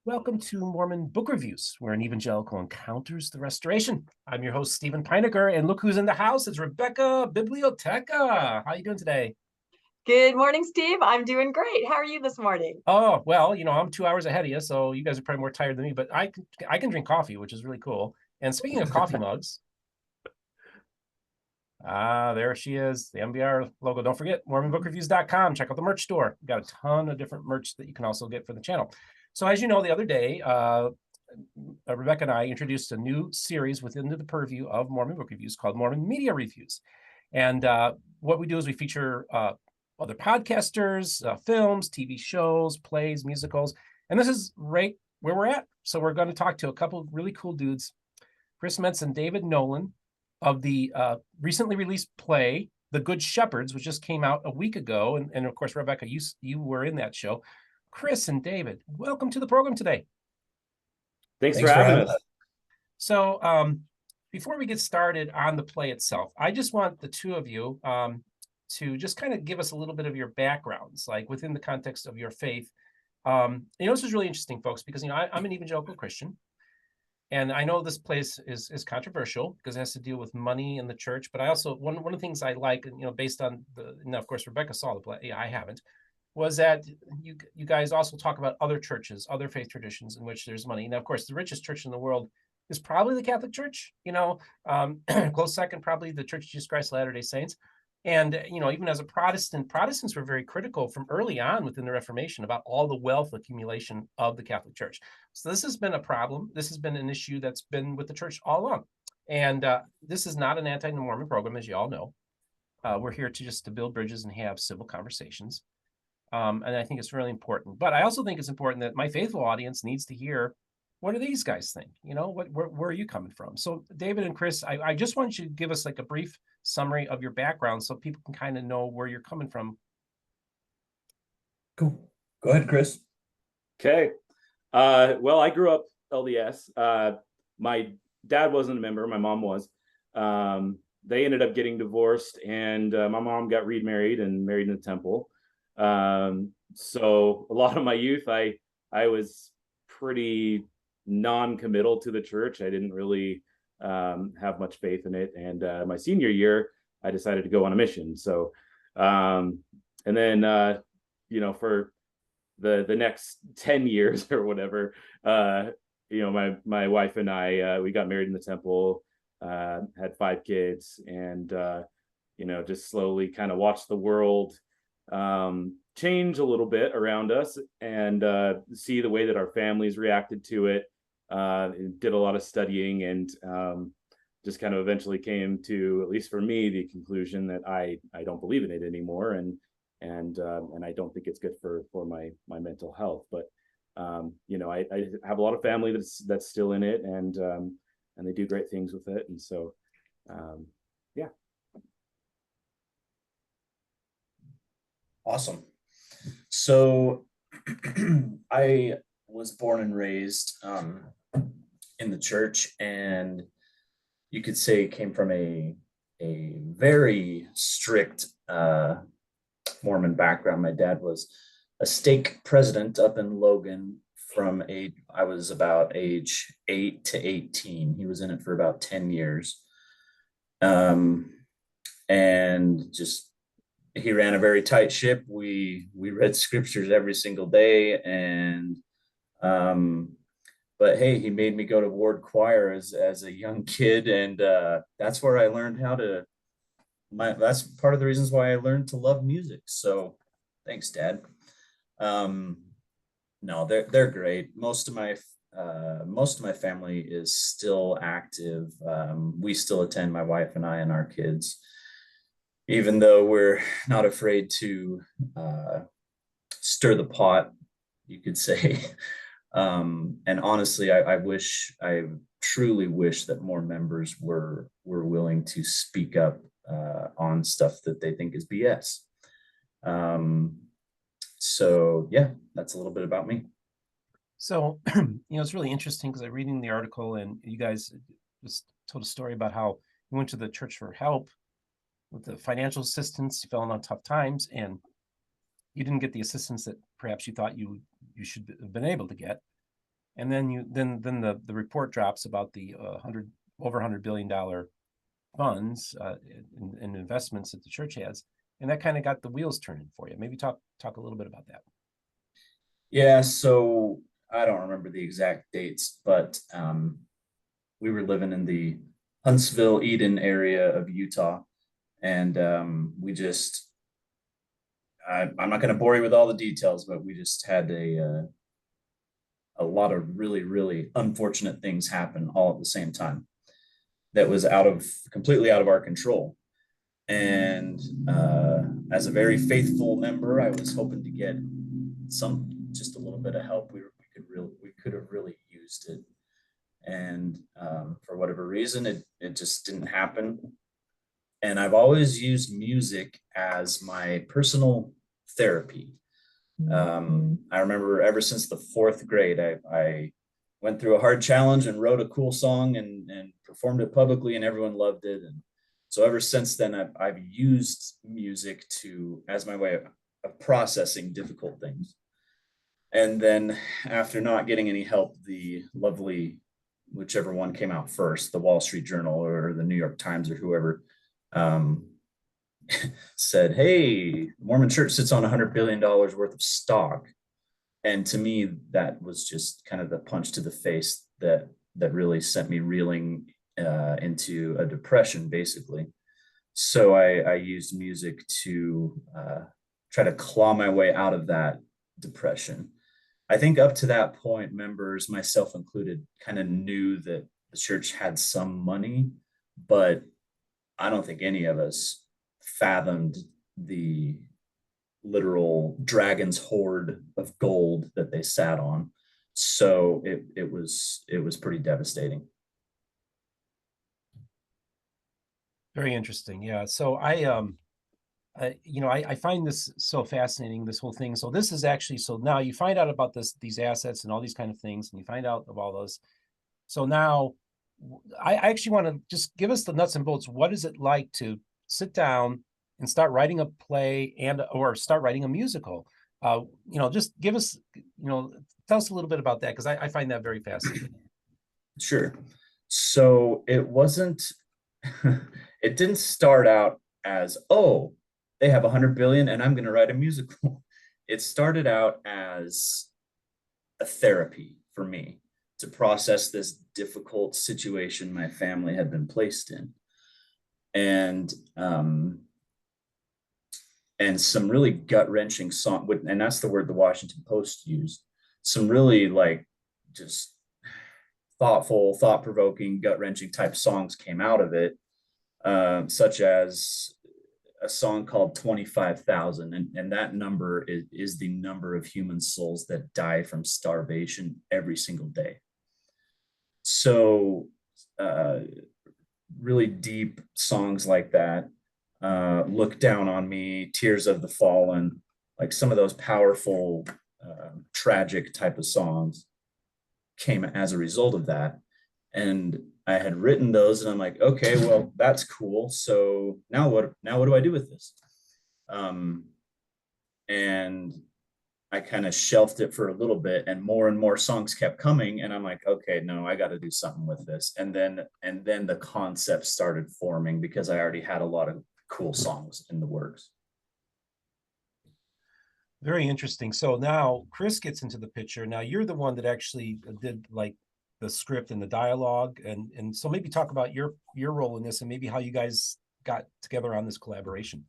Welcome to Mormon Book Reviews, where an evangelical encounters the restoration. I'm your host, Steven Pynakker, and look who's in the house. It's Rebecca, Bibliotheca. How are you doing today? Good morning, Steve. I'm doing great. How are you this morning? Oh, well, I'm 2 hours ahead of you, so you guys are probably more tired than me, but I can drink coffee, which is really cool. And speaking of coffee mugs, there she is, the MBR logo. Don't forget, MormonBookReviews.com. Check out the merch store. We've got a ton of different merch that you can also get for the channel. So as you know, the other day, Rebecca and I introduced a new series within the purview of Mormon Book Reviews called Mormon Media Reviews. And what we do is we feature other podcasters, films, TV shows, plays, musicals. And this is right where we're at. So we're going to talk to a couple of really cool dudes, Chris Metz and David Nolan, of the recently released play, The Good Shepherds, which just came out a week ago. And of course, Rebecca, you were in that show. Chris and David, welcome to the program today. Thanks for having us. So before we get started on the play itself, I just want the two of you to just kind of give us a little bit of your backgrounds, like within the context of your faith. This is really interesting, folks, because I'm an evangelical Christian, and I know this place is controversial because it has to deal with money in the church. But I also one of the things I like, based on of course Rebecca saw the play, I haven't, was that you guys also talk about other churches, other faith traditions in which there's money. Now, of course, the richest church in the world is probably the Catholic Church, close second, probably the Church of Jesus Christ of Latter-day Saints. And, even as a Protestant, Protestants were very critical from early on within the Reformation about all the wealth accumulation of the Catholic Church. So this has been a problem. This has been an issue that's been with the church all along. And this is not an anti-Mormon program, as you all know. We're here to build bridges and have civil conversations. And I think it's really important. But I also think it's important that my faithful audience needs to hear, what do these guys think? Where are you coming from? So David and Chris, I just want you to give us like a brief summary of your background so people can kind of know where you're coming from. Cool. Go ahead, Chris. Okay. Well, I grew up LDS. My dad wasn't a member. My mom was. They ended up getting divorced, and my mom got remarried and married in the temple. So a lot of my youth, I was pretty non-committal to the church. I didn't really have much faith in it. And my senior year, I decided to go on a mission. So, and then, for the next 10 years or whatever, my wife and I, we got married in the temple, had 5 kids, and, just slowly kind of watched the world change a little bit around us, and see the way that our families reacted to it. Did a lot of studying, and just kind of eventually came to, at least for me, the conclusion that I don't believe in it anymore, and I don't think it's good for my mental health. But I have a lot of family that's still in it, and they do great things with it, and so yeah. Awesome. So I was born and raised in the church, and you could say came from a very strict Mormon background. My dad was a stake president up in Logan I was about age 8 to 18. He was in it for about 10 years. And just, he ran a very tight ship. We read scriptures every single day, and but hey, he made me go to ward choir as a young kid, and that's where I learned that's part of the reasons why I learned to love music. So thanks, Dad. No, they're great. Most of my family is still active. We still attend, my wife and I and our kids, even though we're not afraid to stir the pot, you could say. And honestly, I truly wish that more members were willing to speak up on stuff that they think is BS. So yeah, that's a little bit about me. So, it's really interesting because I'm reading the article, and you guys just told a story about how you went to the church for help with the financial assistance. You fell on tough times, and you didn't get the assistance that perhaps you thought you should have been able to get. and then the report drops about the over $100 billion funds and investments that the church has, and that kind of got the wheels turning for you. Maybe talk a little bit about that. Yeah, so I don't remember the exact dates, but we were living in the Huntsville, Eden area of Utah, and we just, I'm not going to bore you with all the details, but we just had a lot of really, really unfortunate things happen all at the same time. That was completely out of our control. And as a very faithful member, I was hoping to get just a little bit of help. We could have really used it. And for whatever reason, it just didn't happen. And I've always used music as my personal therapy. I remember ever since the 4th grade, I went through a hard challenge and wrote a cool song and performed it publicly, and everyone loved it. And so ever since then, I've used music as my way of processing difficult things. And then after not getting any help, the lovely, whichever one came out first, the Wall Street Journal or the New York Times or whoever, said, hey, the Mormon church sits on $100 billion worth of stock. And to me, that was just kind of the punch to the face that really sent me reeling into a depression, basically. So I used music to try to claw my way out of that depression. I think up to that point, members, myself included, kind of knew that the church had some money, but I don't think any of us fathomed the literal dragon's hoard of gold that they sat on. So it was pretty devastating. Very interesting. Yeah. So I find this so fascinating, this whole thing. So this is actually, so now you find out about these assets and all these kind of things, and you find out of all those. So now I actually want to just give us the nuts and bolts. What is it like to sit down and start writing a play or start writing a musical? Just give us, tell us a little bit about that, because I find that very fascinating. Sure. So it wasn't, it didn't start out as, oh, they have 100 billion and I'm going to write a musical. It started out as a therapy for me to process this difficult situation my family had been placed in. And some really gut-wrenching song, and that's the word the Washington Post used, some really just thoughtful, thought-provoking, gut-wrenching type songs came out of it, such as a song called 25,000, and that number is the number of human souls that die from starvation every single day. So really deep songs like that, Look Down on Me, Tears of the Fallen, like some of those powerful, tragic type of songs came as a result of that. And I had written those and I'm like, okay, well, that's cool. So now what do I do with this? And I kind of shelved it for a little bit, and more songs kept coming. And I'm like, okay, no, I got to do something with this. And then the concept started forming because I already had a lot of cool songs in the works. Very interesting. So now Chris gets into the picture. Now you're the one that actually did the script and the dialogue, and so maybe talk about your role in this and maybe how you guys got together on this collaboration.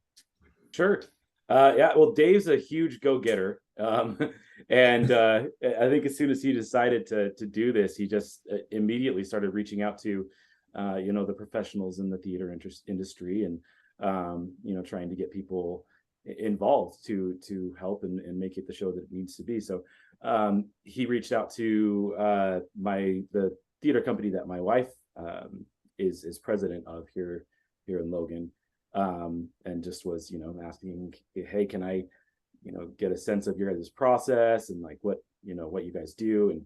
Sure. Yeah, well, Dave's a huge go-getter. And I think as soon as he decided to do this, he just immediately started reaching out to, the professionals in the theater industry and, trying to get people involved to help and make it the show that it needs to be. So he reached out to the theater company that my wife is president of here in Logan. And just was, asking, hey, can I, get a sense of your guys' process and what you guys do.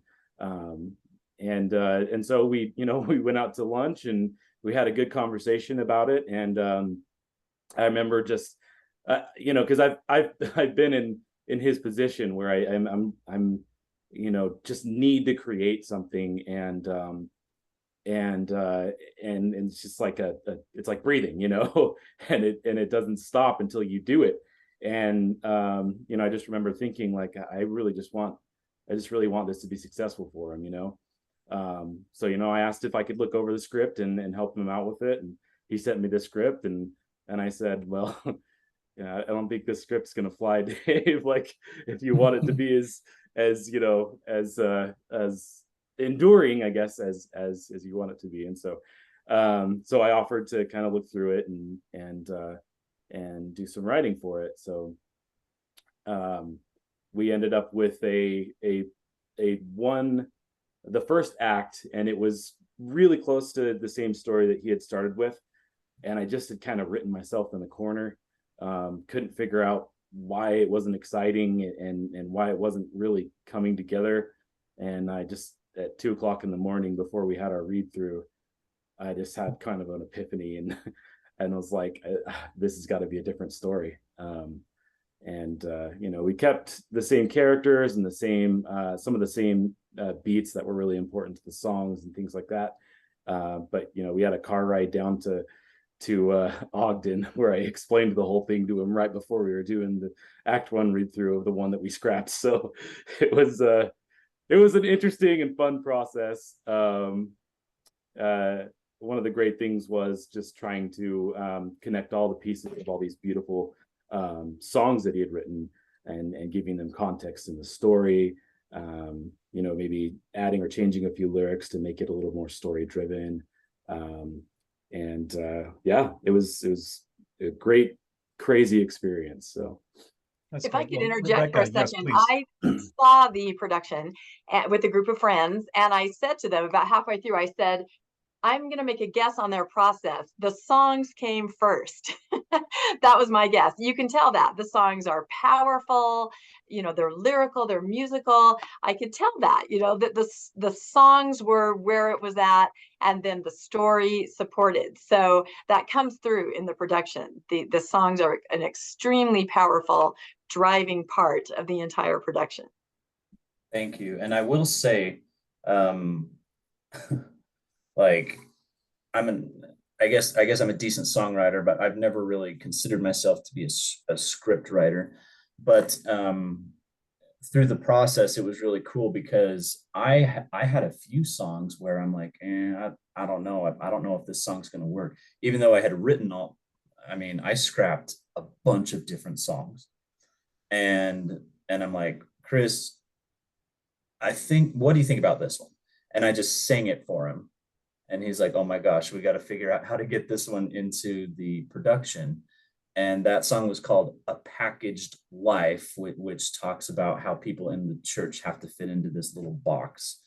And so we went out to lunch and we had a good conversation about it. And I remember just, because I've been in his position where I'm just need to create something, and it's just like it's like breathing, and it doesn't stop until you do it. And I just remember thinking, like, I just really want this to be successful for him, so I asked if I could look over the script and help him out with it, and he sent me the script, and I said, well, I don't think this script's gonna fly, Dave. Like, if you want it to be as enduring, I guess, as you want it to be. And so I offered to kind of look through it and do some writing for it. So we ended up with the first act, and it was really close to the same story that he had started with, and I just had kind of written myself in the corner. Couldn't figure out why it wasn't exciting and why it wasn't really coming together. And I just, at 2:00 in the morning before we had our read through, I just had kind of an epiphany, and I was like, this has got to be a different story. We kept the same characters and some of the same beats that were really important to the songs and things like that. But we had a car ride down to Ogden, where I explained the whole thing to him right before we were doing the Act 1 read through of the one that we scrapped. So it was an interesting and fun process. One of the great things was just trying to connect all the pieces of all these beautiful songs that he had written, and giving them context in the story. Maybe adding or changing a few lyrics to make it a little more story driven. It was a great, crazy experience. So if I could interject for a second, yes, I saw the production with a group of friends, and I said to them about halfway through, I said, I'm going to make a guess on their process. The songs came first. That was my guess. You can tell that the songs are powerful, they're lyrical, they're musical. I could tell that, that the songs were where it was at, and then the story supported. So that comes through in the production. The songs are an extremely powerful driving part of the entire production. Thank you. And I will say, like, I guess I'm a decent songwriter, but I've never really considered myself to be a script writer. But through the process, it was really cool, because I had a few songs where I'm like, I don't know. I don't know if this song's going to work, even though I had written I scrapped a bunch of different songs, and I'm like, Chris, what do you think about this one? And I just sang it for him. And he's like, oh my gosh, we got to figure out how to get this one into the production. And that song was called A Packaged Life, which talks about how people in the church have to fit into this little box.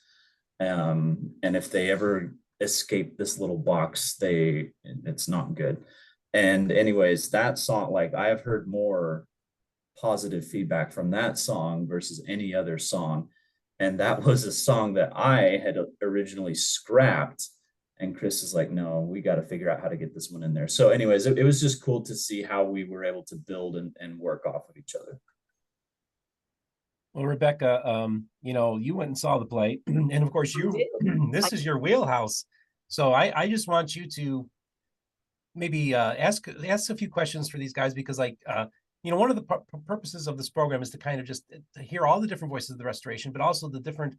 And if they ever escape this little box, it's not good. And anyways, that song, like, I have heard more positive feedback from that song versus any other song. And that was a song that I had originally scrapped. And Chris is like, no, we got to figure out how to get this one in there. So anyways, it was just cool to see how we were able to build and work off of each other. Well, Rebecca, you went and saw the play, and of course this is your wheelhouse. So I just want you to maybe ask a few questions for these guys, because one of the purposes of this program is to kind of just hear all the different voices of the Restoration, but also the different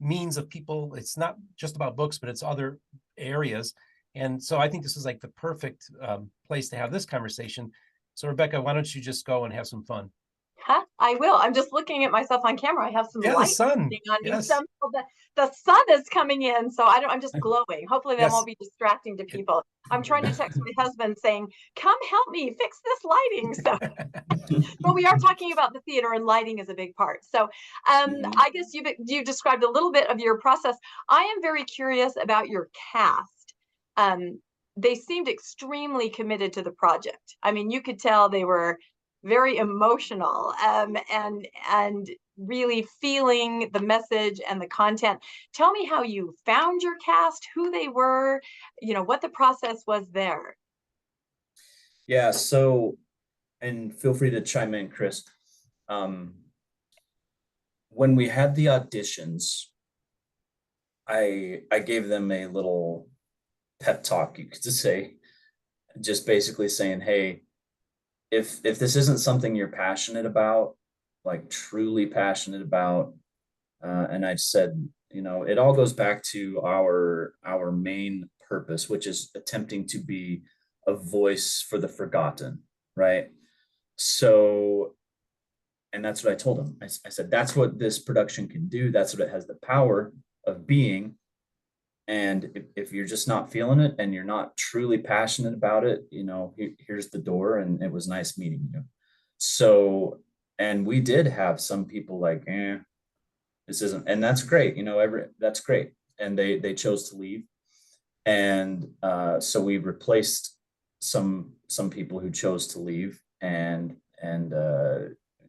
means of people. It's not just about books, but it's other areas. And so I think this is like the perfect place to have this conversation. So Rebecca, why don't you just go and have some fun? I will. I'm just looking at myself on camera. I have some light the sun on yes. me. Somehow the sun is coming in, so I'm just glowing. Hopefully that won't be distracting to people. I'm trying to text my husband saying, come help me fix this lighting. So but we are talking about the theater, and lighting is a big part. So I guess you described a little bit of your process. I am very curious about your cast. They seemed extremely committed to the project. I mean, you could tell they were very emotional and really feeling the message and the content. Tell me how you found your cast, who they were, what the process was there. Yeah, so, and feel free to chime in, Chris. When when we had the auditions, I gave them a little pep talk, you could just say, just basically saying, hey, if this isn't something you're passionate about, like truly passionate about, and I said, you know, it all goes back to our main purpose, which is attempting to be a voice for the forgotten, right? So, and that's what I told him. I said, that's what this production can do. That's what it has the power of being. And if you're just not feeling it and you're not truly passionate about it, you know, here's the door, and it was nice meeting you. So, and we did have some people like, this isn't, and that's great, you know, that's great. And they chose to leave. And so we replaced some people who chose to leave, and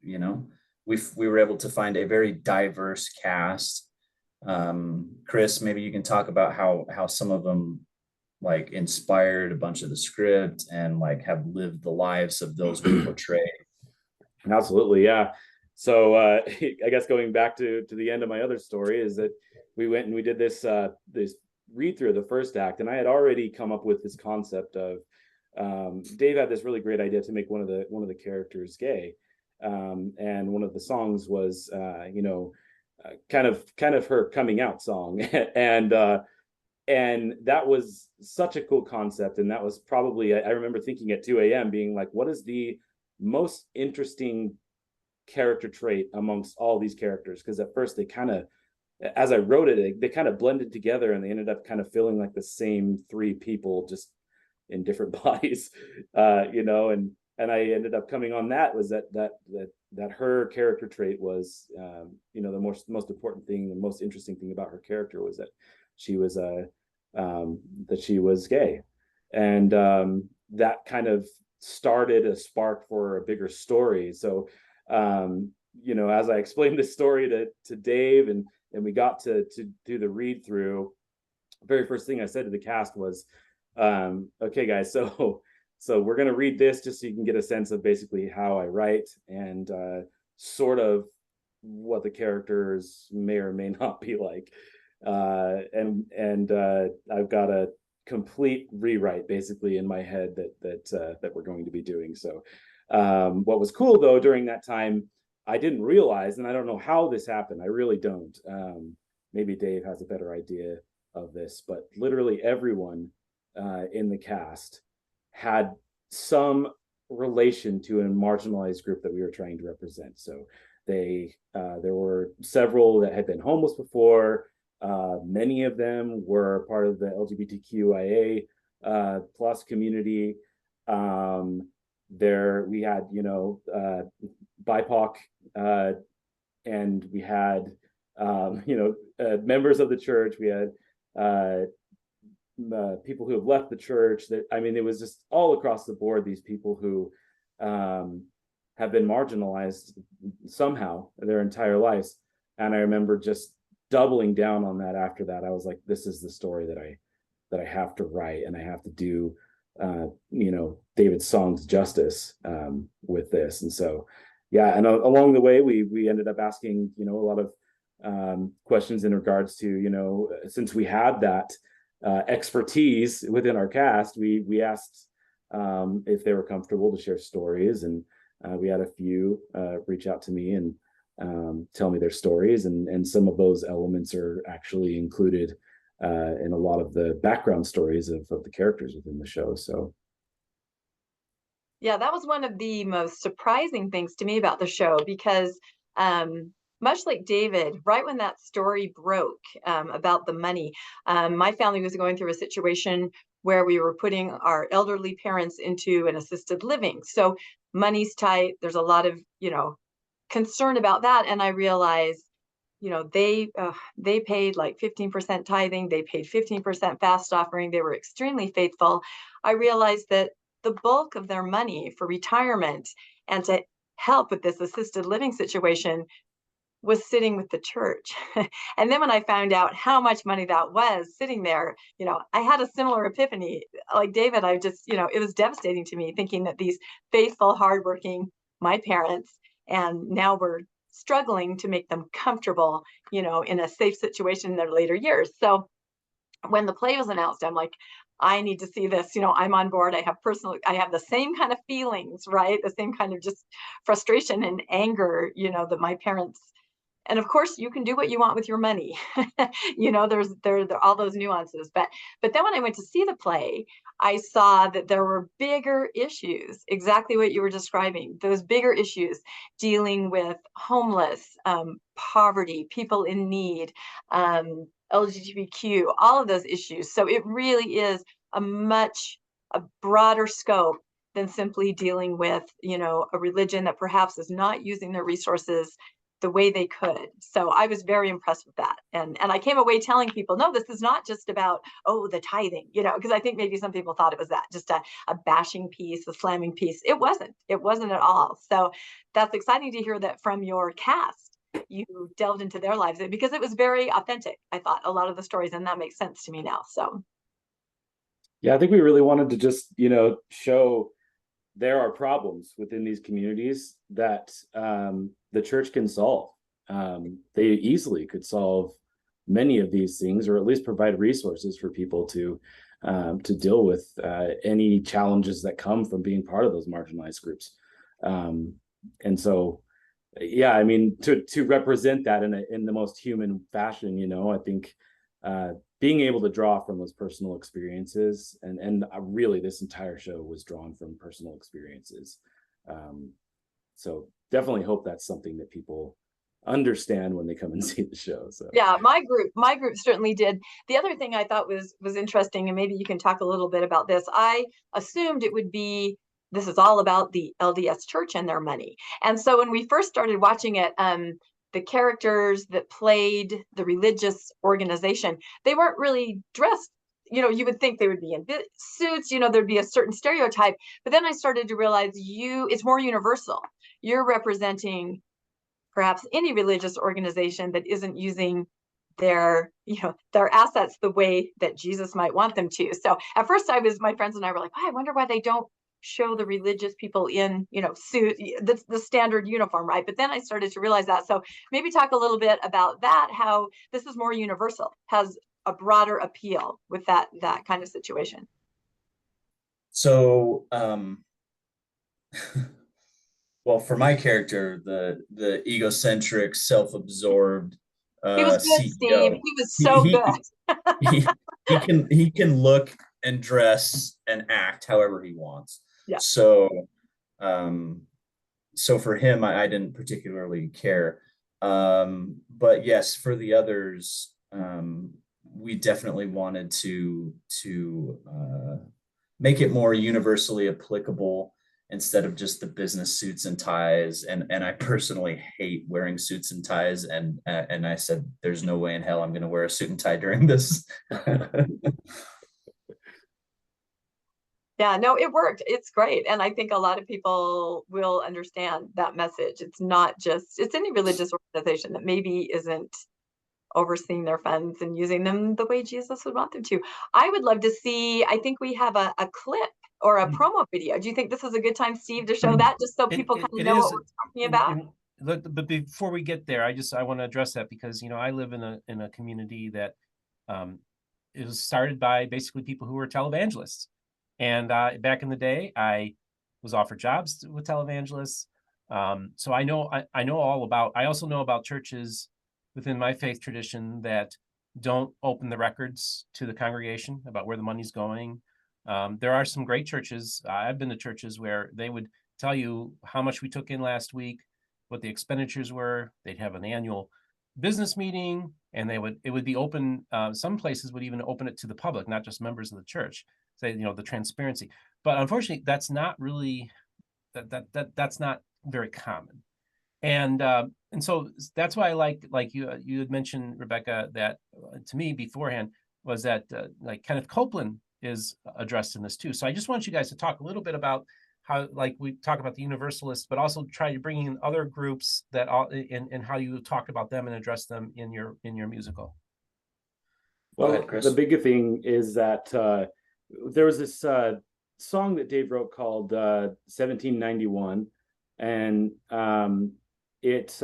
you know, we were able to find a very diverse cast. Chris, maybe you can talk about how some of them like inspired a bunch of the script and like have lived the lives of those we portray. Absolutely, yeah. So I guess going back to the end of my other story is that we went and we did this this read through of the first act, and I had already come up with this concept of Dave had this really great idea to make one of the characters gay, and one of the songs was you know, kind of her coming out song, and that was such a cool concept. And that was probably, I remember thinking at 2 a.m. being like, what is the most interesting character trait amongst all these characters? Because at first they kind of, as I wrote it, they kind of blended together, and they ended up kind of feeling like the same three people, just in different bodies, you know. And I ended up coming on that was that her character trait was, you know, the most important thing, the most interesting thing about her character was that she was gay, and that kind of started a spark for a bigger story. So, you know, as I explained this story to Dave, and we got to do the read through, the very first thing I said to the cast was, okay, guys, so we're going to read this just so you can get a sense of basically how I write, and sort of what the characters may or may not be like. And I've got a complete rewrite basically in my head that we're going to be doing. So what was cool though, during that time, I didn't realize, and I don't know how this happened, I really don't. Maybe Dave has a better idea of this, but literally everyone in the cast had some relation to a marginalized group that we were trying to represent. So there were several that had been homeless before. Many of them were part of the LGBTQIA plus community. We had, you know, BIPOC, and we had, you know, members of the church. We had people who have left the church. That, I mean, it was just all across the board, these people who have been marginalized somehow their entire lives. And I remember just doubling down on that. After that, I was like, this is the story that I have to write, and I have to do you know, David's songs justice with this. And so yeah, and along the way we ended up asking, you know, a lot of questions in regards to, you know, since we had that expertise within our cast, we asked if they were comfortable to share stories, and we had a few reach out to me and tell me their stories, and some of those elements are actually included in a lot of the background stories of the characters within the show. So yeah, that was one of the most surprising things to me about the show, because much like David, right when that story broke about the money, my family was going through a situation where we were putting our elderly parents into an assisted living. So money's tight. There's a lot of, you know, concern about that. And I realized, you know, they paid like 15% tithing. They paid 15% fast offering. They were extremely faithful. I realized that the bulk of their money for retirement and to help with this assisted living situation was sitting with the church. And then when I found out how much money that was sitting there, you know, I had a similar epiphany. Like David, I just, you know, it was devastating to me thinking that these faithful, hardworking, my parents, and now we're struggling to make them comfortable, you know, in a safe situation in their later years. So when the play was announced, I'm like, I need to see this. You know, I'm on board. I have the same kind of feelings, right? The same kind of just frustration and anger, you know, that my parents. And of course, you can do what you want with your money. You know, there are all those nuances. But then when I went to see the play, I saw that there were bigger issues, exactly what you were describing, those bigger issues dealing with homeless, poverty, people in need, LGBTQ, all of those issues. So it really is a broader scope than simply dealing with, you know, a religion that perhaps is not using their resources the way they could. So I was very impressed with that. And I came away telling people, no, this is not just about, oh, the tithing, you know, because I think maybe some people thought it was that, just a bashing piece, a slamming piece. It wasn't at all. So that's exciting to hear that from your cast. You delved into their lives because it was very authentic. I thought a lot of the stories, and that makes sense to me now. So yeah, I think we really wanted to just, you know, show there are problems within these communities that the church can solve. They easily could solve many of these things, or at least provide resources for people to deal with any challenges that come from being part of those marginalized groups. And so, yeah, I mean, to represent that in the most human fashion, you know, I think being able to draw from those personal experiences, and really this entire show was drawn from personal experiences. So definitely hope that's something that people understand when they come and see the show. So yeah, my group certainly did. The other thing I thought was interesting, and maybe you can talk a little bit about this. I assumed it would be, this is all about the LDS Church and their money. And so when we first started watching it, the characters that played the religious organization, they weren't really dressed. You know, you would think they would be in suits, you know, there'd be a certain stereotype. But then I started to realize it's more universal. You're representing perhaps any religious organization that isn't using their assets the way that Jesus might want them to. So at first my friends and I were like, oh, I wonder why they don't show the religious people in, you know, suit, the standard uniform, right? But then I started to realize that. So maybe talk a little bit about that, how this is more universal, has a broader appeal with that kind of situation. So well, for my character, the egocentric, self-absorbed he was good, CEO, Steve. He was so good. he can look and dress and act however he wants. Yeah. So so for him, I didn't particularly care. But yes, for the others, we definitely wanted to make it more universally applicable instead of just the business suits and ties. And I personally hate wearing suits and ties. And I said, there's no way in hell I'm going to wear a suit and tie during this. Yeah, no, it worked. It's great. And I think a lot of people will understand that message. It's not just, it's any religious organization that maybe isn't overseeing their funds and using them the way Jesus would want them to. I would love to see, I think we have a clip or a promo video. Do you think this is a good time, Steve, to show that, just so people kind of know what we're talking about? But before we get there, I want to address that because, you know, I live in a community that it was started by basically people who were televangelists. And back in the day, I was offered jobs with televangelists. So I know all about, I also know about churches within my faith tradition that don't open the records to the congregation about where the money's going. There are some great churches. I've been to churches where they would tell you how much we took in last week, what the expenditures were. They'd have an annual business meeting, and it would be open. Some places would even open it to the public, not just members of the church. Say, you know, the transparency. But unfortunately, that's not really that's not very common. And so that's why I like you had mentioned, Rebecca, that to me beforehand was that like Kenneth Copeland is addressed in this too. So I just want you guys to talk a little bit about how, like, we talk about the Universalists, but also try to bring in other groups that and how you talk about them and address them in your musical. Well, ahead, Chris. The big thing is that there was this song that Dave wrote called 1791, and it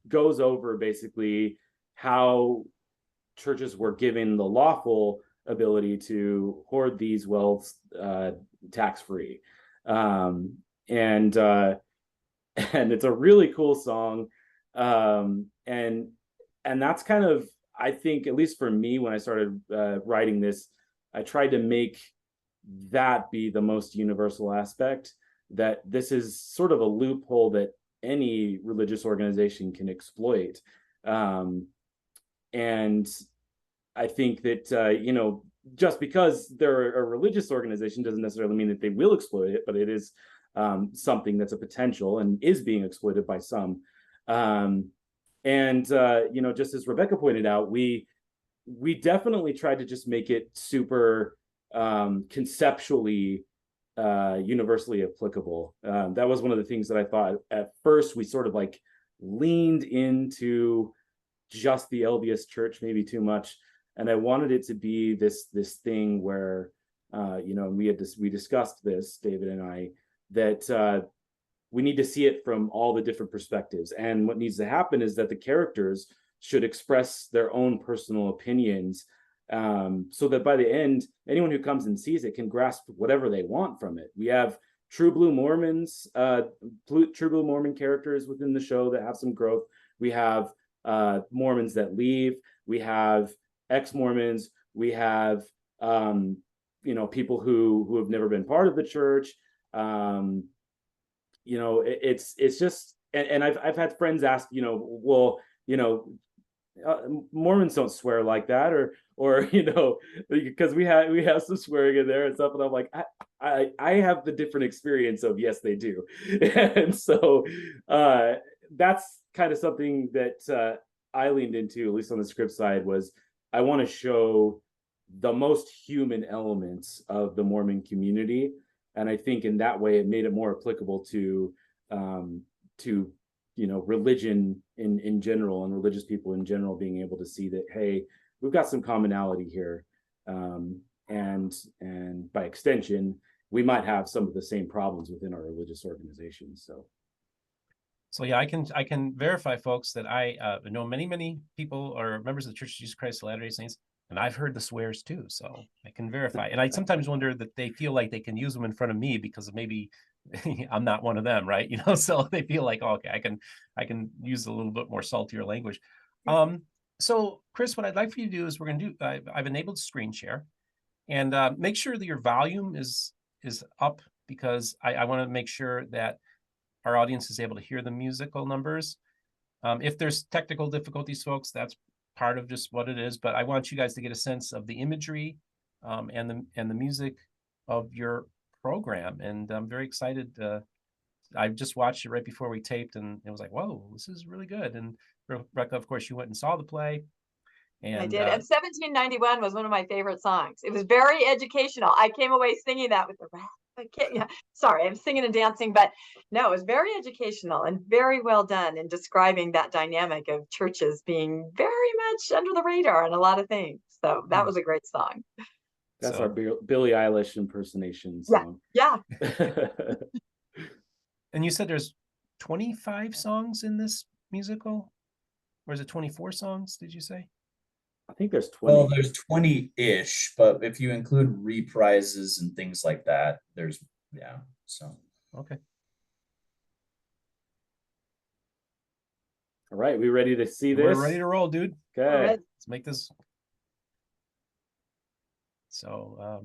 goes over basically how churches were given the lawful ability to hoard these wealth tax-free. And it's a really cool song. And that's kind of, I think, at least for me, when I started writing this, I tried to make that be the most universal aspect, that this is sort of a loophole that any religious organization can exploit. And I think that, you know, just because they're a religious organization doesn't necessarily mean that they will exploit it, but it is something that's a potential and is being exploited by some. You know, just as Rebecca pointed out, we definitely tried to just make it super conceptually universally applicable. That was one of the things that I thought at first we sort of like leaned into just the LDS church maybe too much, and I wanted it to be this thing where you know, we discussed this, David and I, that we need to see it from all the different perspectives, and what needs to happen is that the characters should express their own personal opinions, so that by the end, anyone who comes and sees it can grasp whatever they want from it. We have true blue Mormons, true blue Mormon characters within the show that have some growth. We have Mormons that leave. We have ex-Mormons. We have you know, people who have never been part of the church. You know, it's just, and I've had friends ask, you know, well, you know, Mormons don't swear like that, or you know, because we have some swearing in there and stuff, and I'm like, I have the different experience of yes, they do. And so that's kind of something that I leaned into, at least on the script side, was I want to show the most human elements of the Mormon community, and I think in that way it made it more applicable to you know, religion in general, and religious people in general being able to see that, hey, we've got some commonality here, and by extension we might have some of the same problems within our religious organizations. So yeah, I can verify, folks, that I know many people are members of the Church of Jesus Christ of Latter-day Saints, and I've heard the swears too, so I can verify. And I sometimes wonder that they feel like they can use them in front of me because maybe I'm not one of them, right? You know, so they feel like, oh, okay, I can use a little bit more saltier language. So Chris, what I'd like for you to do is we're going to do, I've enabled screen share, and make sure that your volume is up, because I want to make sure that our audience is able to hear the musical numbers. If there's technical difficulties, folks, that's part of just what it is, but I want you guys to get a sense of the imagery and the music of your program, and I'm very excited. I just watched it right before we taped, and it was like, whoa, this is really good. And Rebecca, of course, you went and saw the play. And I did. And 1791 was one of my favorite songs. It was very educational. I came away singing that with the rap. Yeah, sorry, I'm singing and dancing, but no, it was very educational and very well done in describing that dynamic of churches being very much under the radar on a lot of things. So that was a great song. That's our Billie Eilish impersonation song. Yeah. And you said there's 25 songs in this musical, or is it 24 songs? Did you say? I think there's 20. Well, there's 20-ish, but if you include reprises and things like that, there's, yeah, so. Okay. All right, we ready to see this? We're ready to roll, dude. Okay. Let's make this. So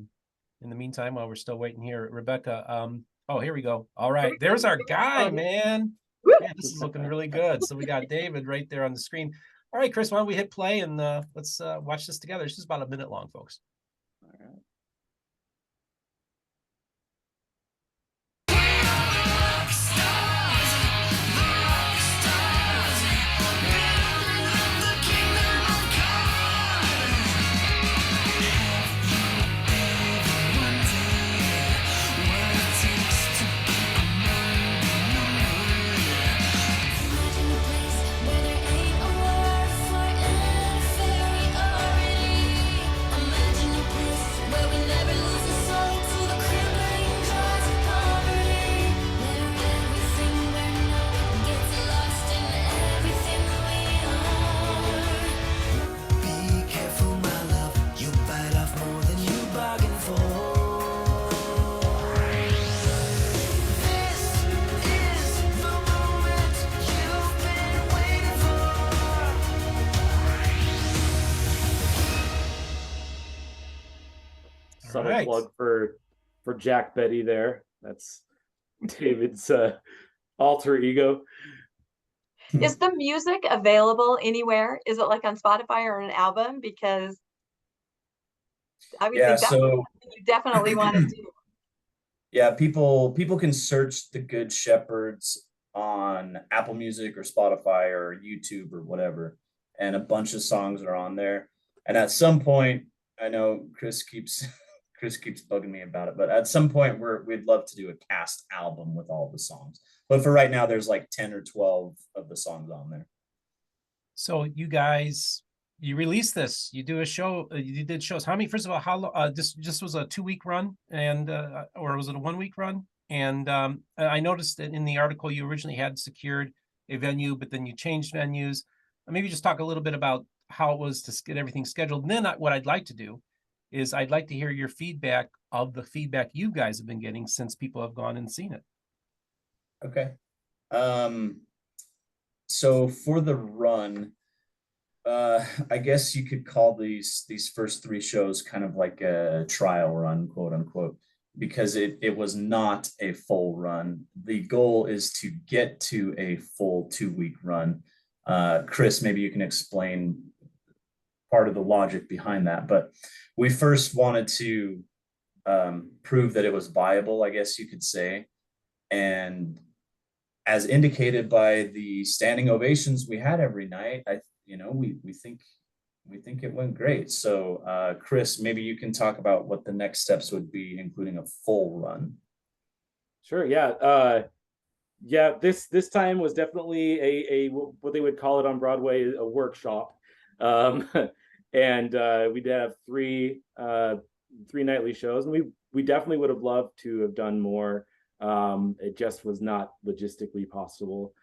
in the meantime, while we're still waiting here, Rebecca, oh, here we go. All right, there's our guy, man. Man, this is looking really good. So we got David right there on the screen. All right, Chris, why don't we hit play and let's watch this together. This is about a minute long, folks. All right. Imagine Subtle right. plug for Jack Betty there. That's David's alter ego. Is the music available anywhere? Is it like on Spotify or an album? Because I would think that's something you definitely want to do. Yeah, people can search The Good Shepherds on Apple Music or Spotify or YouTube or whatever, and a bunch of songs are on there. And at some point, I know Chris keeps bugging me about it, but at some point we'd love to do a cast album with all the songs. But for right now, there's like 10 or 12 of the songs on there. So you guys, you released this, you do a show, you did shows. How many, first of all, how long, this was a 2-week run and, or was it a 1-week run? And I noticed that in the article, you originally had secured a venue, but then you changed venues. Maybe just talk a little bit about how it was to get everything scheduled. And then what I'd like to do is I'd like to hear your feedback of the feedback you guys have been getting since people have gone and seen it. Okay. So for the run, I guess you could call these first 3 shows kind of like a trial run, quote unquote, because it was not a full run. The goal is to get to a full 2-week run. Chris, maybe you can explain part of the logic behind that, but we first wanted to prove that it was viable, I guess you could say. And as indicated by the standing ovations we had every night, we think it went great. So Chris, maybe you can talk about what the next steps would be, including a full run. Sure. Yeah. This time was definitely a what they would call it on Broadway, a workshop. And we did have 3 nightly shows, and we definitely would have loved to have done more. It just was not logistically possible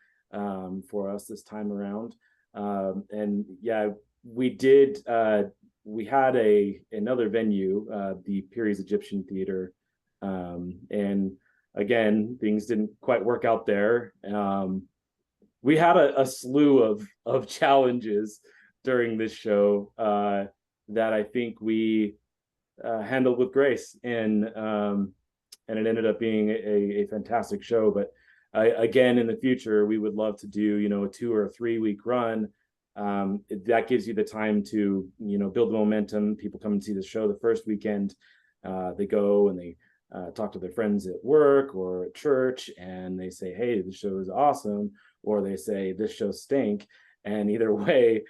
for us this time around. And yeah, we did. We had another venue, the Peary's Egyptian Theater, and again, things didn't quite work out there. We had a slew of challenges during this show that I think we handled with grace, and it ended up being a fantastic show. But again, in the future, we would love to do a 2 or 3 week run. That gives you the time to build the momentum. People come and see the show the first weekend. They go and they talk to their friends at work or at church, and they say, "Hey, the show is awesome," or they say, "This show stink." And either way,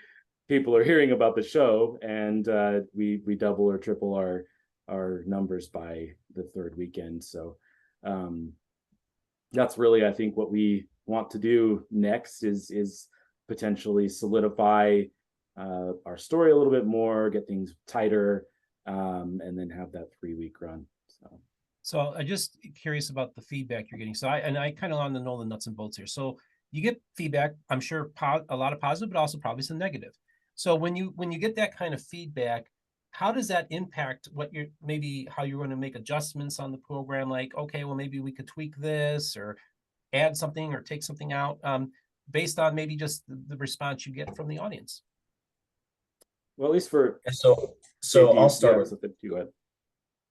people are hearing about the show, and we double or triple our numbers by the 3rd weekend. So that's really, I think, what we want to do next is potentially solidify our story a little bit more, get things tighter, and then have that 3-week run. So I'm just curious about the feedback you're getting. So I kind of on the Nolan nuts and bolts here. So you get feedback, I'm sure a lot of positive, but also probably some negative. So when you get that kind of feedback, how does that impact how you're going to make adjustments on the program? Like, okay, well, maybe we could tweak this or add something or take something out based on maybe just the response you get from the audience. Well, at least for so I'll start with something. Go ahead.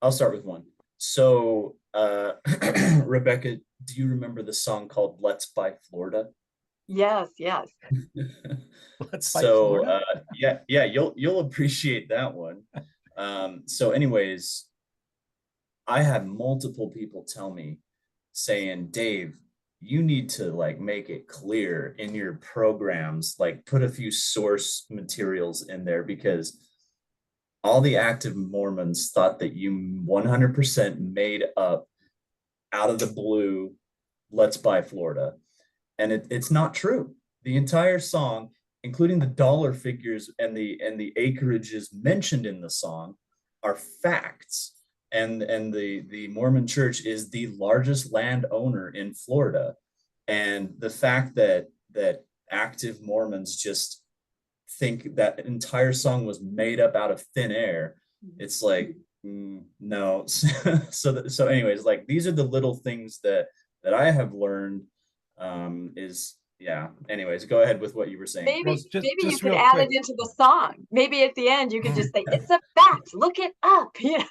I'll start with one. So Rebecca, do you remember the song called "Let's Buy Florida"? Yes. Let's Buy Florida. Yeah, you'll appreciate that one. So anyways, I had multiple people tell me saying, "Dave, you need to make it clear in your programs, put a few source materials in there, because all the active Mormons thought that you 100% made up out of the blue, 'Let's Buy Florida.'" And it's not true. The entire song, including the dollar figures and the acreages mentioned in the song, are facts. And the Mormon Church is the largest landowner in Florida. And the fact that active Mormons just think that entire song was made up out of thin air, it's no. So anyways, these are the little things that I have learned, is yeah. Anyways, go ahead with what you were saying. Maybe, Well, maybe you just could real add quick. it into the song. Maybe at the end you could just say, "It's a fact. Look it up." You know.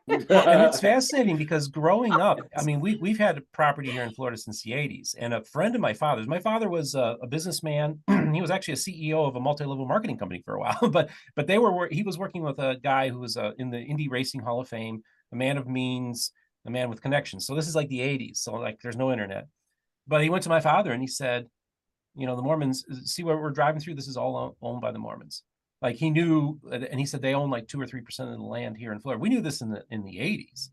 And it's fascinating because growing up, I mean, we've had property here in Florida since the 80s. And a friend of my father was a businessman. He was actually a CEO of a multi-level marketing company for a while, but he was working with a guy who was in the Indy Racing Hall of Fame, a man of means, a man with connections. So this is like the 80s. So like there's no internet. But he went to my father and he said, you know, the Mormons, see where we're driving through, this is all owned by the Mormons. Like he knew, and he said they own like 2 or 3% of the land here in Florida. We knew this in the 80s.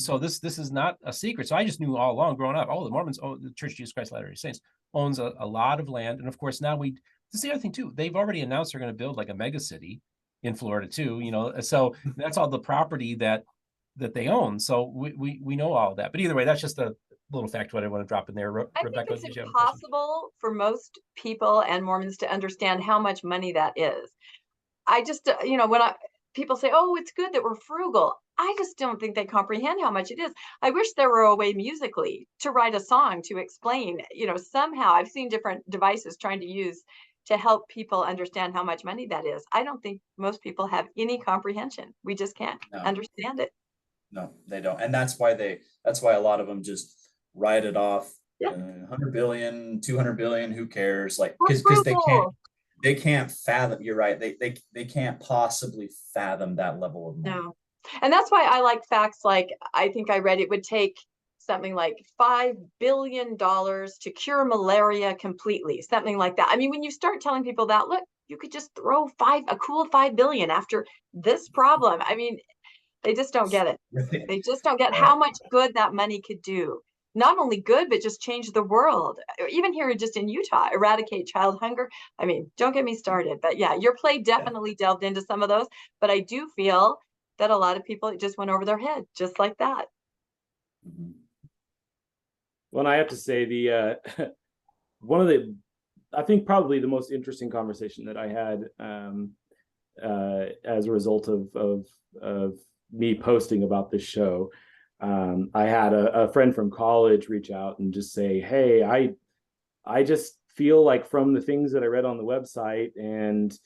So this is not a secret. So I just knew all along growing up, oh, the Mormons, the Church of Jesus Christ of Latter-day Saints owns a lot of land. And of course, now this is the other thing too. They've already announced they're going to build like a mega city in Florida too, you know, so that's all the property that they own. So we know all of that. But either way, that's just a little fact what I want to drop in there. I Rebecca, think did it's you have a question? impossible for most people and Mormons to understand how much money that is. I just, when people say, "Oh, it's good that we're frugal," I just don't think they comprehend how much it is. I wish there were a way musically to write a song to explain, somehow. I've seen different devices trying to use to help people understand how much money that is. I don't think most people have any comprehension. We just can't understand it. No, they don't. And that's why a lot of them just write it off. Yeah. 100 billion, 200 billion, who cares? Like, We're because frugal. they can't fathom, you're right. They can't possibly fathom that level of money. No. And that's why I like facts like, I think I read it would take something like $5 billion to cure malaria completely, something like that. I mean, when you start telling people that, look, you could just throw a cool 5 billion after this problem. I mean, they just don't get it. They just don't get how much good that money could do. Not only good, but just change the world. Even here, just in Utah, eradicate child hunger. I mean, don't get me started. But yeah, your play definitely delved into some of those. But I do feel that a lot of people, it just went over their head, just like that. Well, I have to say I think probably the most interesting conversation that I had as a result of me posting about this show. I had a friend from college reach out and just say, "Hey, I just feel like from the things that I read on the website and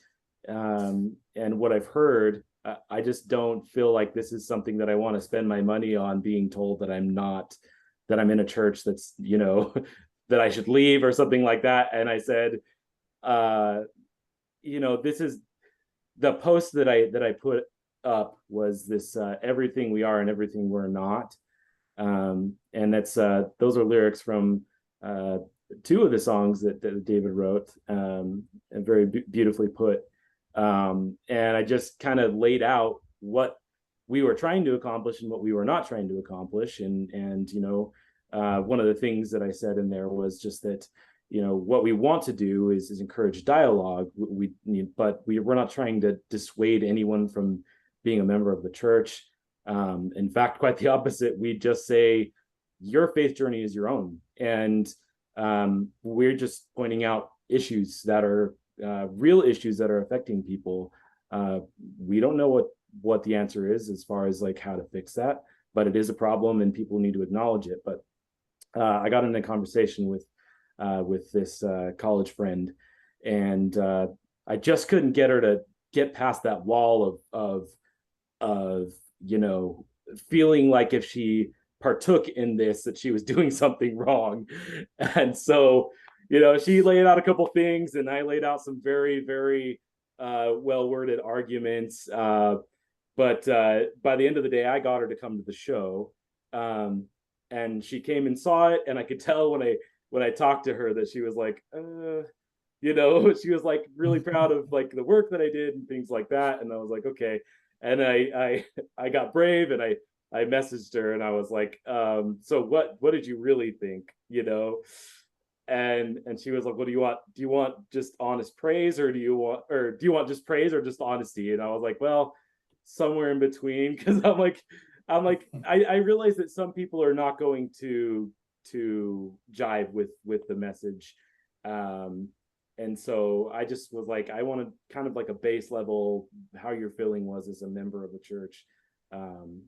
what I've heard, I just don't feel like this is something that I want to spend my money on, being told that I'm in a church that's, that I should leave or something like that." And I said, this is the post that I put up was this, everything we are and everything we're not. And that's those are lyrics from 2 of the songs that David wrote, and very beautifully put. And I just kind of laid out what we were trying to accomplish and what we were not trying to accomplish. And one of the things that I said in there was just that, what we want to do is encourage dialogue. But we're not trying to dissuade anyone from being a member of the church. In fact, quite the opposite. We just say your faith journey is your own, and we're just pointing out issues that are real issues that are affecting people. We don't know what the answer is as far as like how to fix that, but it is a problem and people need to acknowledge it. But I got in a conversation with this college friend, and I just couldn't get her to get past that wall of feeling like if she partook in this that she was doing something wrong. And so she laid out a couple things and I laid out some very, very well-worded arguments, but by the end of the day I got her to come to the show, and she came and saw it, and I could tell when I talked to her that she was like she was like really proud of like the work that I did and things like that. And I was like, okay. And I got brave and I messaged her and I was like, so what did you really think? And she was like, what do you want? Do you want just honest praise, or do you want just praise or just honesty? And I was like, well, somewhere in between, because I'm like, I realize that some people are not going to jive with the message. And so I just was like, I wanted kind of like a base level, how your feeling was as a member of the church, and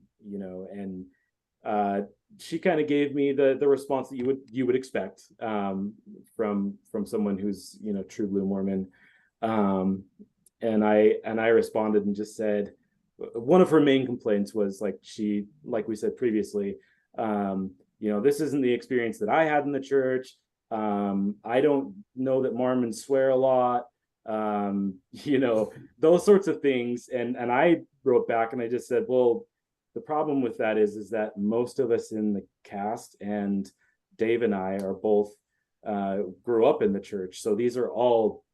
she kind of gave me the response that you would expect from someone who's, you know, true blue Mormon. And I responded and just said, one of her main complaints was like we said previously, you know, this isn't the experience that I had in the church. I don't know that Mormons swear a lot, you know, those sorts of things. And I wrote back and I just said, well, the problem with that is that most of us in the cast, and Dave and I are both grew up in the church. So these are all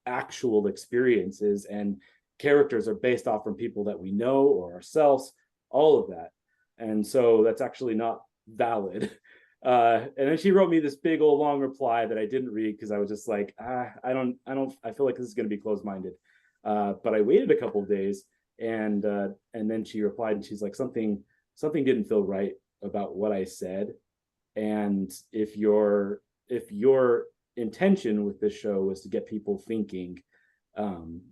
actual experiences, and characters are based off from people that we know or ourselves, all of that. And so that's actually not valid. And then she wrote me this big old long reply that I didn't read because I was just like, I feel like this is going to be closed-minded. But I waited a couple of days, and then she replied, and she's like, something didn't feel right about what I said. And if your intention with this show was to get people thinking,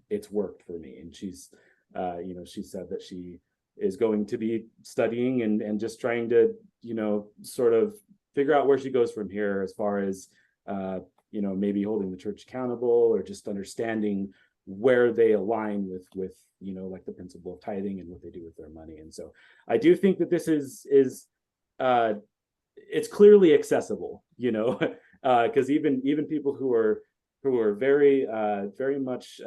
it's worked for me. And she's, you know, she said that she is going to be studying and just trying to, you know, sort of figure out where she goes from here as far as, you know, maybe holding the church accountable or just understanding where they align with, you know, like the principle of tithing and what they do with their money. And so I do think that this is it's clearly accessible, you know, because even people who are very much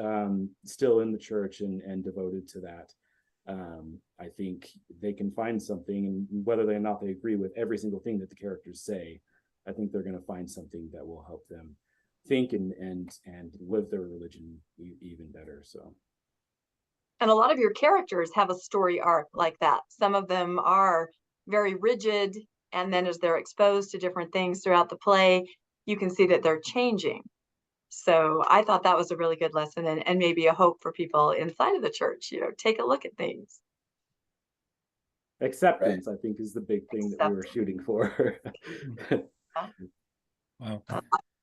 still in the church and devoted to that, I think they can find something, and whether or not they agree with every single thing that the characters say, I think they're going to find something that will help them think and live their religion even better. So, and a lot of your characters have a story arc like that. Some of them are very rigid, and then as they're exposed to different things throughout the play, you can see that they're changing. So I thought that was a really good lesson, and maybe a hope for people inside of the church, you know, take a look at things. Acceptance, right, I think, is the big thing that we were shooting for. Wow.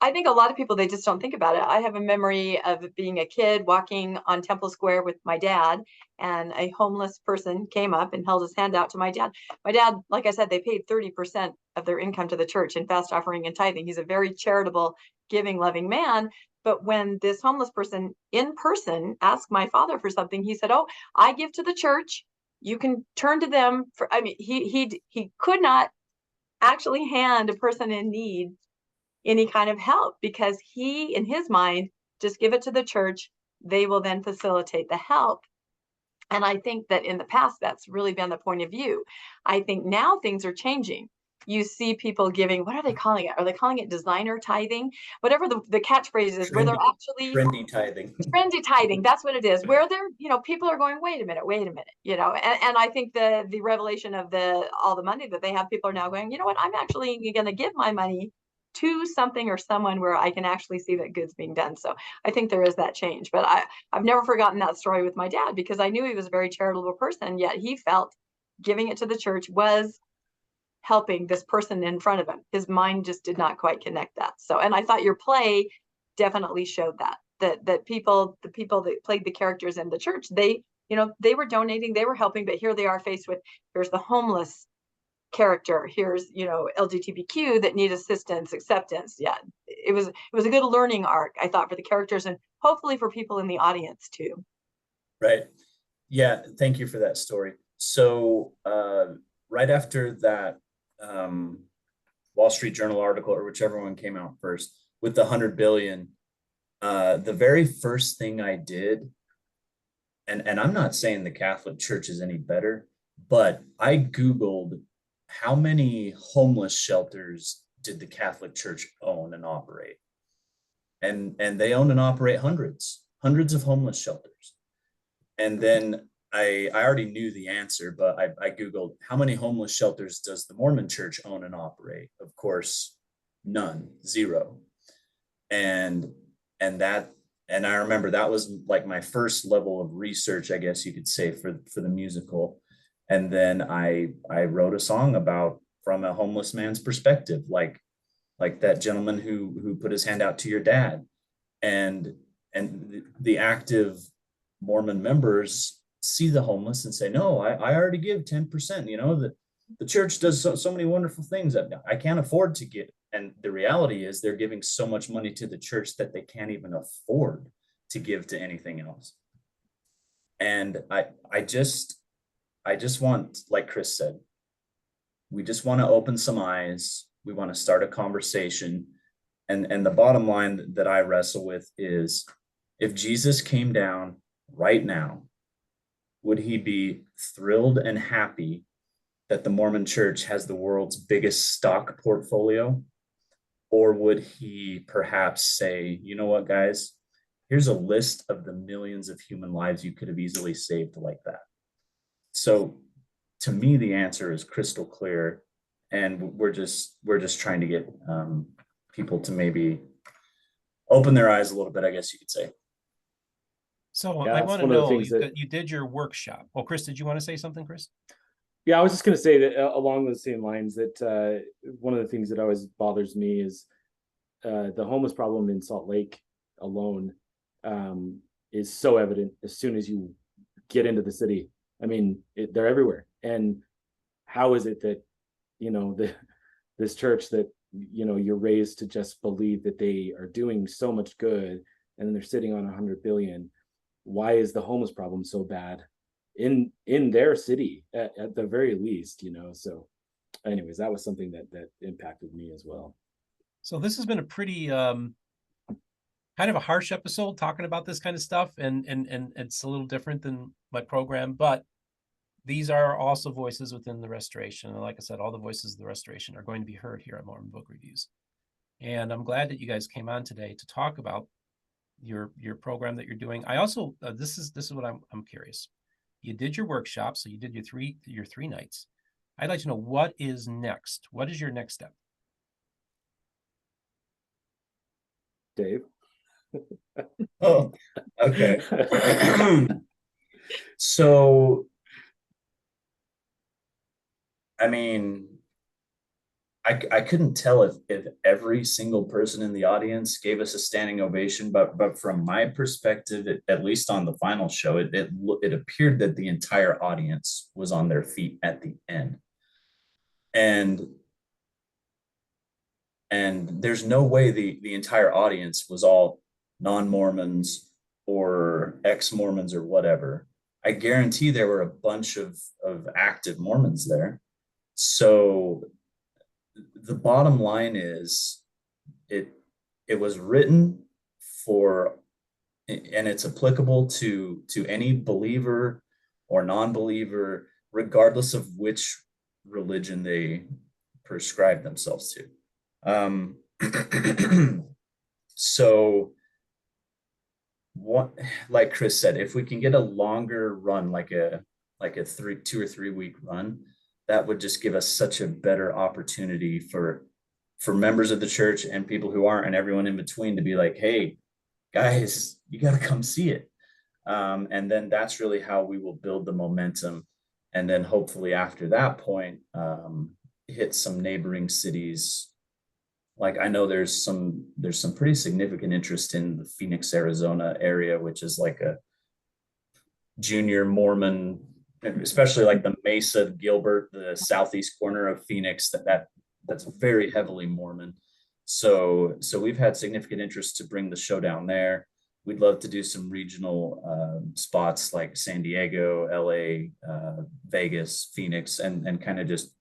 I think a lot of people, they just don't think about it. I have a memory of being a kid walking on Temple Square with my dad, and a homeless person came up and held his hand out to my dad. My dad, like I said, they paid 30% of their income to the church in fast offering and tithing. He's a very charitable, giving, loving man. But when this homeless person in person asked my father for something, he said, "Oh, I give to the church. You can turn to them for," I mean, he could not actually hand a person in need any kind of help, because he, in his mind, just give it to the church, they will then facilitate the help. And I think that in the past, that's really been the point of view. I think now things are changing. You see people giving, what are they calling it? Are they calling it designer tithing? Whatever the catchphrase is, where they're actually trendy tithing. Trendy tithing, that's what it is. Where they're, you know, people are going, wait a minute, you know. And I think the revelation of all the money that they have, people are now going, you know what, I'm actually going to give my money to something or someone where I can actually see that good's being done. So I think there is that change. But I've never forgotten that story with my dad, because I knew he was a very charitable person, yet he felt giving it to the church was helping this person in front of him. His mind just did not quite connect that. So, and I thought your play definitely showed that the people that played the characters in the church, they, you know, they were donating, they were helping, but here they are faced with, here's the homeless character, here's, you know, LGBTQ that need assistance, acceptance. Yeah, it was a good learning arc, I thought, for the characters, and hopefully for people in the audience too. Right. Yeah, thank you for that story. So right after that Wall Street Journal article, or whichever one came out first, with the 100 billion, the very first thing I did, and I'm not saying the Catholic Church is any better, but I Googled how many homeless shelters did the Catholic Church own and operate. And they own and operate hundreds of homeless shelters. And then I already knew the answer, but I Googled, how many homeless shelters does the Mormon Church own and operate? Of course, none, zero. And I remember that was like my first level of research, I guess you could say, for the musical. And then I wrote a song about, from a homeless man's perspective, like that gentleman who put his hand out to your dad, and the active Mormon members see the homeless and say, no, I already give 10%, you know, the church does so many wonderful things that I can't afford to give. And the reality is they're giving so much money to the church that they can't even afford to give to anything else. And I just want, like Chris said, we just want to open some eyes. We want to start a conversation. And the bottom line that I wrestle with is, if Jesus came down right now, would he be thrilled and happy that the Mormon Church has the world's biggest stock portfolio? Or would he perhaps say, you know what, guys, here's a list of the millions of human lives you could have easily saved like that? So to me, the answer is crystal clear. And we're just trying to get people to maybe open their eyes a little bit, I guess you could say. So Yeah, I that's want to one of the know, things that- you did your workshop. Well, Chris, did you want to say something, Chris? Yeah, I was just going to say that along those same lines, that one of the things that always bothers me is the homeless problem in Salt Lake alone is so evident as soon as you get into the city. I mean, they're everywhere. And how is it that, you know, this church that, you know, you're raised to just believe that they are doing so much good, and then they're sitting on 100 billion. Why is the homeless problem so bad in their city at the very least, you know? So anyways, that was something that impacted me as well. So this has been a pretty kind of a harsh episode talking about this kind of stuff, and it's a little different than my program, but these are also voices within the restoration. And like I said, all the voices of the restoration are going to be heard here at Mormon Book Reviews. And I'm glad that you guys came on today to talk about your program that you're doing. I also this is what I'm curious. You did your workshop, so you did your three nights. I'd like to know, what is next? What is your next step? Dave? Oh, okay. So, I mean, I couldn't tell if every single person in the audience gave us a standing ovation, but from my perspective, at least on the final show, it appeared that the entire audience was on their feet at the end. And there's no way the entire audience was all non-Mormons or ex-Mormons or whatever. I guarantee there were a bunch of active Mormons there. So the bottom line is, it was written for, and it's applicable to any believer or non-believer, regardless of which religion they prescribe themselves to. So what, like Chris said, if we can get a longer run, like a 2 or 3 week run, that would just give us such a better opportunity for members of the church and people who aren't, and everyone in between, to be like, hey guys, you got to come see it. And then that's really how we will build the momentum. And then hopefully after that point, hit some neighboring cities. Like, I know there's some pretty significant interest in the Phoenix, Arizona area, which is like a junior Mormon, especially like the Mesa, Gilbert, the southeast corner of Phoenix, that's very heavily Mormon. So we've had significant interest to bring the show down there. We'd love to do some regional spots like San Diego, LA, Vegas, Phoenix, and kind of just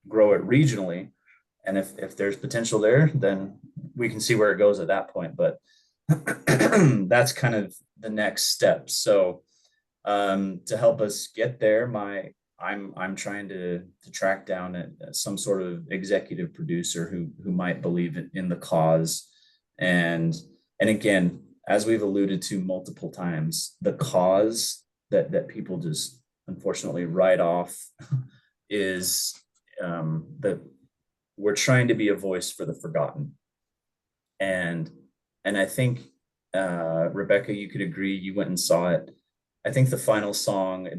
grow it regionally. And if there's potential there, then we can see where it goes at that point. But that's kind of the next step. So to help us get there, I'm trying to track down some sort of executive producer who might believe in the cause. And again, as we've alluded to multiple times, the cause that people just unfortunately write off is that we're trying to be a voice for the forgotten. And I think, Rebecca, you could agree, you went and saw it. I think the final song,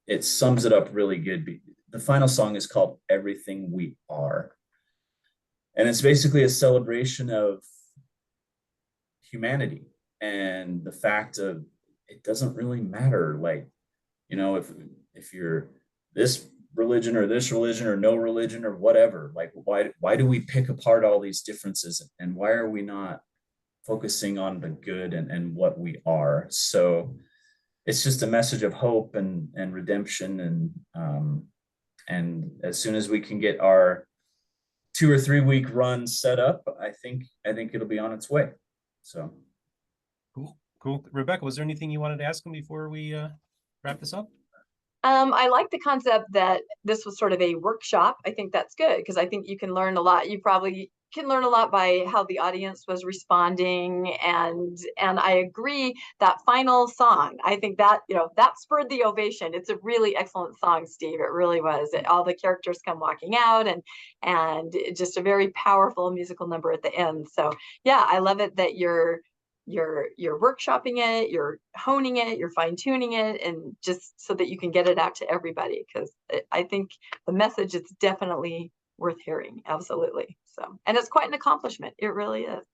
it sums it up really good. The final song is called Everything We Are. And it's basically a celebration of humanity and the fact of, it doesn't really matter. Like, you know, if you're this religion or this religion or no religion or whatever. Like, why do we pick apart all these differences, and why are we not focusing on the good and what we are? So it's just a message of hope and redemption, and as soon as we can get our 2 or 3 week run set up, I think it'll be on its way. So cool. Rebecca, was there anything you wanted to ask him before we wrap this up? I like the concept that this was sort of a workshop. I think that's good, because I think you can learn a lot. You probably can learn a lot by how the audience was responding, and I agree that final song, I think that, that spurred the ovation. It's a really excellent song, Steve. It really was. All the characters come walking out, and just a very powerful musical number at the end. So yeah, I love it that you're workshopping it, you're honing it, you're fine-tuning it, and just so that you can get it out to everybody, because I think the message is definitely worth hearing. Absolutely. So, and it's quite an accomplishment. It really is.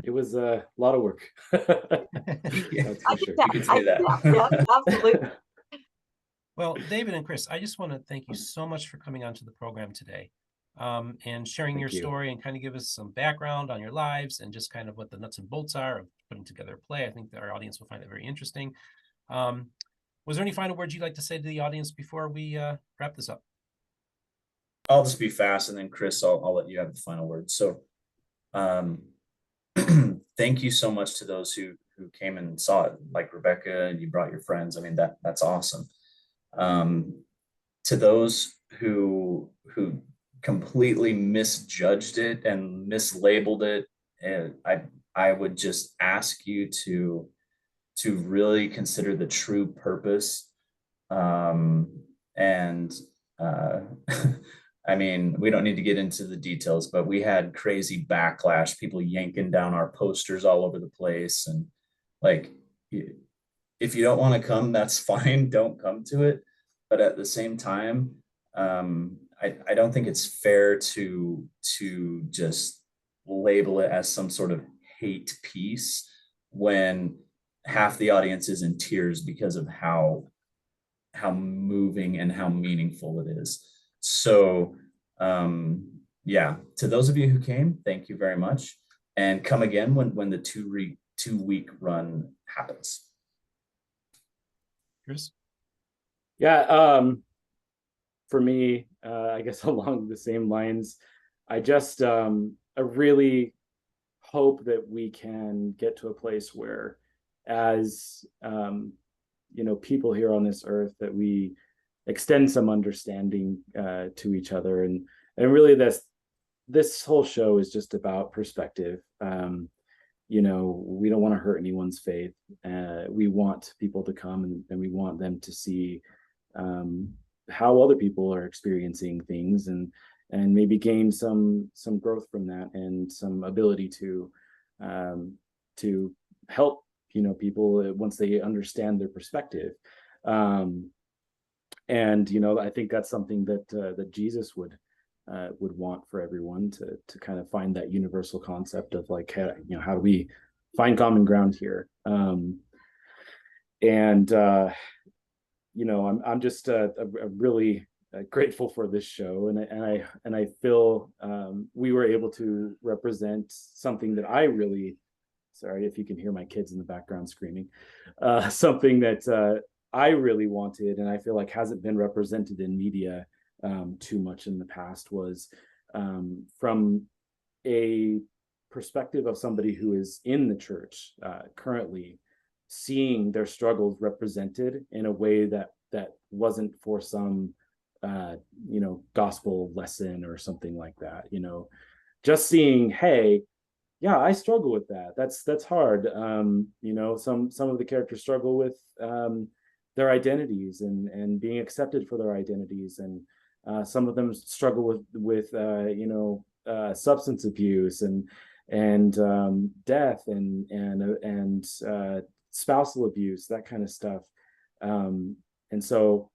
It was a lot of work. Yeah, that's for sure. You could say that. Yeah, absolutely. Well, David and Chris, I just want to thank you so much for coming onto the program today, and sharing your story, and kind of give us some background on your lives, and just kind of what the nuts and bolts are of putting together a play. I think that our audience will find it very interesting. Was there any final words you'd like to say to the audience before we wrap this up? I'll just be fast, and then Chris, I'll let you have the final word. So thank you so much to those who came and saw it, like Rebecca, and you brought your friends. I mean, that's awesome. To those who completely misjudged it and mislabeled it, and I would just ask you to really consider the true purpose. I mean, we don't need to get into the details, but we had crazy backlash, people yanking down our posters all over the place. And like, if you don't want to come, that's fine. Don't come to it. But at the same time, I don't think it's fair to just label it as some sort of hate piece when half the audience is in tears because of how moving and how meaningful it is. So yeah, to those of you who came, thank you very much, and come again when the 2 week run happens. Chris? Yeah, for me, I guess along the same lines, I just I really hope that we can get to a place where, as people here on this earth, that we extend some understanding to each other, and really this whole show is just about perspective. We don't want to hurt anyone's faith. We want people to come, and we want them to see how other people are experiencing things, and maybe gain some growth from that, and some ability to help people once they understand their perspective. I think that's something that Jesus would want for everyone, to kind of find that universal concept of like, how do we find common ground here? I'm just really grateful for this show, and I feel we were able to represent something that I really, sorry if you can hear my kids in the background screaming, something that I really wanted, and I feel like hasn't been represented in media too much in the past, was from a perspective of somebody who is in the church currently, seeing their struggles represented in a way that wasn't for some gospel lesson or something like that. Just seeing, hey, yeah, I struggle with that. That's hard. Some of the characters struggle with their identities and being accepted for their identities, and some of them struggle with substance abuse and death and spousal abuse, that kind of stuff. And so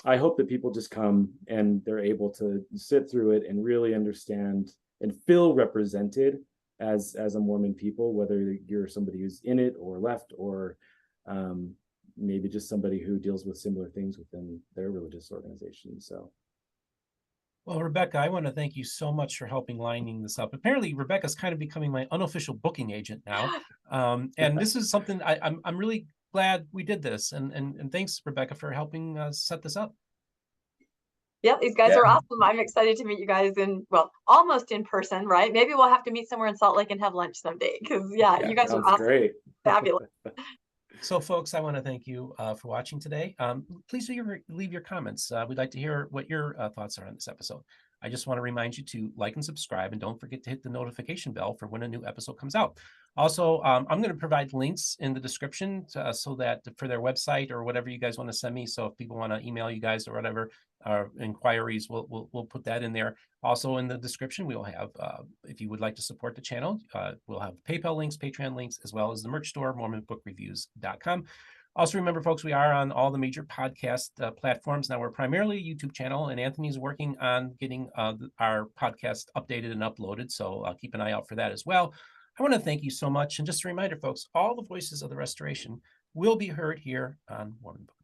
I hope that people just come and they're able to sit through it and really understand and feel represented as a Mormon people, whether you're somebody who's in it or left, or maybe just somebody who deals with similar things within their religious organization. So. Well, Rebecca, I want to thank you so much for helping lining this up. Apparently, Rebecca's kind of becoming my unofficial booking agent now. And this is something I'm really glad we did this. And thanks, Rebecca, for helping set this up. Yeah, these guys are awesome. I'm excited to meet you guys well, almost in person, right? Maybe we'll have to meet somewhere in Salt Lake and have lunch someday, because you guys are awesome. Great. Fabulous. So, folks, I want to thank you for watching today. Please leave your comments. We'd like to hear what your thoughts are on this episode. I just want to remind you to like and subscribe, and don't forget to hit the notification bell for when a new episode comes out. Also, I'm going to provide links in the description so that for their website or whatever you guys want to send me. So if people want to email you guys or whatever, inquiries, we'll put that in there. Also in the description, we'll have, if you would like to support the channel, we'll have PayPal links, Patreon links, as well as the merch store, MormonBookReviews.com. Also, remember, folks, we are on all the major podcast platforms. Now, we're primarily a YouTube channel, and Anthony's working on getting our podcast updated and uploaded. So keep an eye out for that as well. I want to thank you so much. And just a reminder, folks, all the voices of the restoration will be heard here on Mormon Book.